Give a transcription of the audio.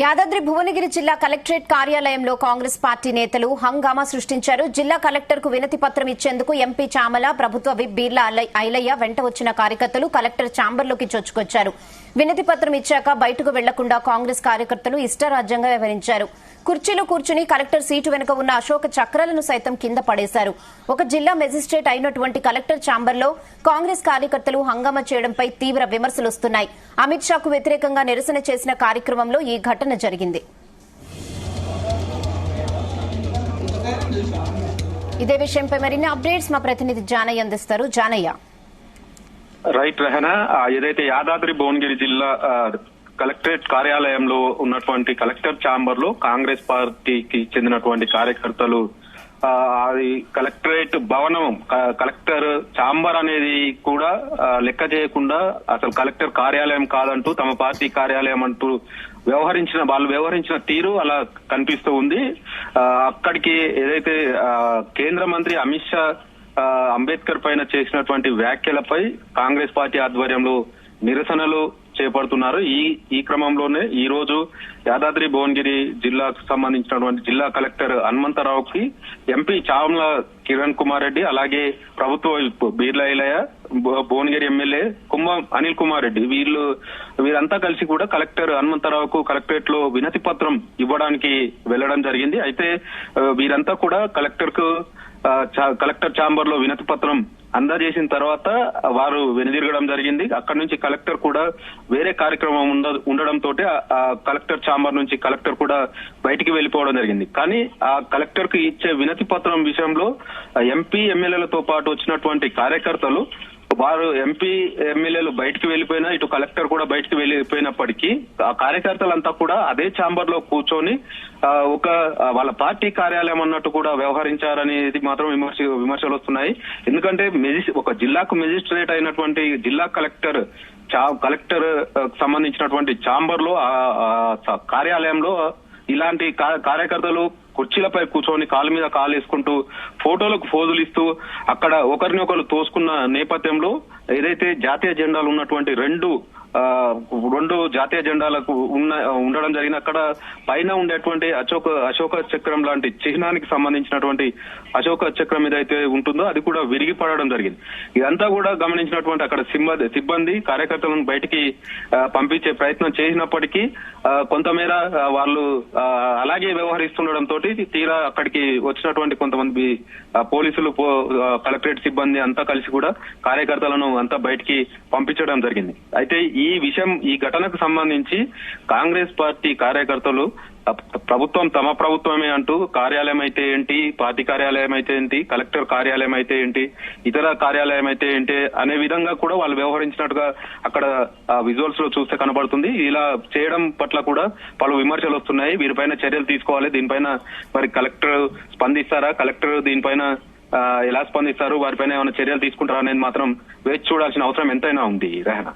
యాదాద్రి భువనగిరి జిల్లా కలెక్టరేట్ కార్యాలయంలో కాంగ్రెస్ పార్టీ నేతలు హంగామా సృష్టించారు. జిల్లా కలెక్టర్ కు వినతి పత్రం ఇచ్చేందుకు ఎంపీ చామల, ప్రభుత్వ విప్ బీర్లా ఐలయ్య వెంట వచ్చిన కార్యకర్తలు కలెక్టర్ ఛాంబర్లోకి చొచ్చుకొచ్చారు. వినతి పత్రం ఇచ్చాక బయటకు వెళ్లకుండా కాంగ్రెస్ కార్యకర్తలు ఇష్టారాజ్యంగా వ్యవహరించారు. కుర్చీలో కూర్చుని కలెక్టర్ సీటు వెనుక ఉన్న అశోక చక్రాలను సైతం కింద పడేశారు. ఒక జిల్లా మెజిస్ట్రేట్ అయినటువంటి కలెక్టర్ ఛాంబర్లో కాంగ్రెస్ కార్యకర్తలు హంగామా చేయడంపై తీవ్ర విమర్శలు వస్తున్నాయి. అమిత్ షాకు వ్యతిరేకంగా నిరసన చేసిన కార్యక్రమంలో ఈ ఘటన జరిగింది. ఇదే విషయంపై మరిన్ని అప్డేట్స్ మా ప్రతినిధి జానయ్య అందిస్తారు. జానయ్య. రైట్ రెహనా, ఏదైతే యాదాద్రి భువనగిరి జిల్లా కలెక్టరేట్ కార్యాలయంలో ఉన్నటువంటి కలెక్టర్ ఛాంబర్ లో కాంగ్రెస్ పార్టీకి చెందినటువంటి కార్యకర్తలు అది కలెక్టరేట్ భవనం, కలెక్టర్ ఛాంబర్ అనేది కూడా లెక్క చేయకుండా అసలు కలెక్టర్ కార్యాలయం కాదంటూ తమ పార్టీ కార్యాలయం అంటూ వాళ్ళు వ్యవహరించిన తీరు అలా కనిపిస్తూ ఉంది. అక్కడికి ఏదైతే కేంద్ర మంత్రి అమిత్ షా అంబేద్కర్ పైన చేసినటువంటి వ్యాఖ్యలపై కాంగ్రెస్ పార్టీ ఆధ్వర్యంలో నిరసనలు చేపడుతున్నారు. ఈ క్రమంలోనే ఈ రోజు యాదాద్రి భువనగిరి జిల్లాకు సంబంధించినటువంటి జిల్లా కలెక్టర్ హనుమంతరావుకి ఎంపీ చామల కిరణ్ కుమార్ రెడ్డి, అలాగే ప్రభుత్వ బీర్లా ఐలయ్య, భువనగిరి ఎమ్మెల్యే కుంభం అనిల్ కుమార్ రెడ్డి వీరంతా కలిసి కూడా కలెక్టర్ హనుమంతరావుకు కలెక్టరేట్ లో వినతి పత్రం ఇవ్వడానికి వెళ్లడం జరిగింది. అయితే వీరంతా కూడా కలెక్టర్ ఛాంబర్ లో వినతి పత్రం అందజేసిన తర్వాత వారు వెనుదిరగడం జరిగింది. అక్కడి నుంచి కలెక్టర్ కూడా వేరే కార్యక్రమం ఉండడంతో కలెక్టర్ ఛాంబర్ నుంచి కలెక్టర్ కూడా బయటికి వెళ్లిపోవడం జరిగింది. కానీ ఆ కలెక్టర్ కు ఇచ్చే వినతి పత్రం విషయంలో ఎంపీ ఎమ్మెల్యేలతో పాటు వచ్చినటువంటి కార్యకర్తలు వారు ఎంపీ ఎమ్మెల్యేలు బయటికి వెళ్లిపోయినా, ఇటు కలెక్టర్ కూడా బయటికి వెళ్లిపోయినప్పటికీ ఆ కార్యకర్తలంతా కూడా అదే ఛాంబర్ లో కూర్చొని వాళ్ళ పార్టీ కార్యాలయం అన్నట్టు కూడా వ్యవహరించారనేది మాత్రం విమర్శలు వస్తున్నాయి. ఎందుకంటే ఒక జిల్లాకు మెజిస్ట్రేట్ అయినటువంటి జిల్లా కలెక్టర్ సంబంధించినటువంటి ఛాంబర్ లో కార్యాలయంలో ఇలాంటి కార్యకర్తలు కుర్చీలపై కూర్చొని కాలు మీద కాలు వేసుకుంటూ ఫోటోలకు ఫోజులు ఇస్తూ అక్కడ ఒకరిని ఒకరు తోసుకున్న నేపథ్యంలో ఏదైతే జాతీయ జెండాలు ఉన్నటువంటి రెండు జాతీయ జెండాలకు ఉండడం జరిగింది. అక్కడ పైన ఉండేటువంటి అశోక చక్రం లాంటి చిహ్నానికి సంబంధించినటువంటి అశోక చక్రం ఏదైతే ఉంటుందో అది కూడా విరిగి పడడం జరిగింది. ఇదంతా కూడా గమనించినటువంటి అక్కడ సిబ్బంది కార్యకర్తలను బయటికి పంపించే ప్రయత్నం చేసినప్పటికీ కొంతమేర వాళ్ళు అలాగే వ్యవహరిస్తుండడంతో తీరా అక్కడికి వచ్చినటువంటి కొంతమంది పోలీసులు, కలెక్టరేట్ సిబ్బంది అంతా కలిసి కూడా కార్యకర్తలను అంతా బయటికి పంపించడం జరిగింది. అయితే ఈ ఘటనకు సంబంధించి కాంగ్రెస్ పార్టీ కార్యకర్తలు తమ ప్రభుత్వమే అంటూ కార్యాలయం అయితే ఏంటి, పార్టీ కార్యాలయం అయితే ఏంటి, కలెక్టర్ కార్యాలయం అయితే ఏంటి, ఇతర కార్యాలయం అయితే ఏంటి అనే విధంగా కూడా వాళ్ళు వ్యవహరించినట్టుగా అక్కడ విజువల్స్ లో చూస్తే కనబడుతుంది. ఇలా చేయడం పట్ల కూడా పలు విమర్శలు వస్తున్నాయి. వీరిపైన చర్యలు తీసుకోవాలి. దీనిపైన మరి కలెక్టర్ స్పందిస్తారా, కలెక్టర్ దీనిపైన ఎలా స్పందిస్తారు, వారిపైన ఏమైనా చర్యలు తీసుకుంటారా అనేది మాత్రం వేచి చూడాల్సిన అవసరం ఎంతైనా ఉంది. రెహనా.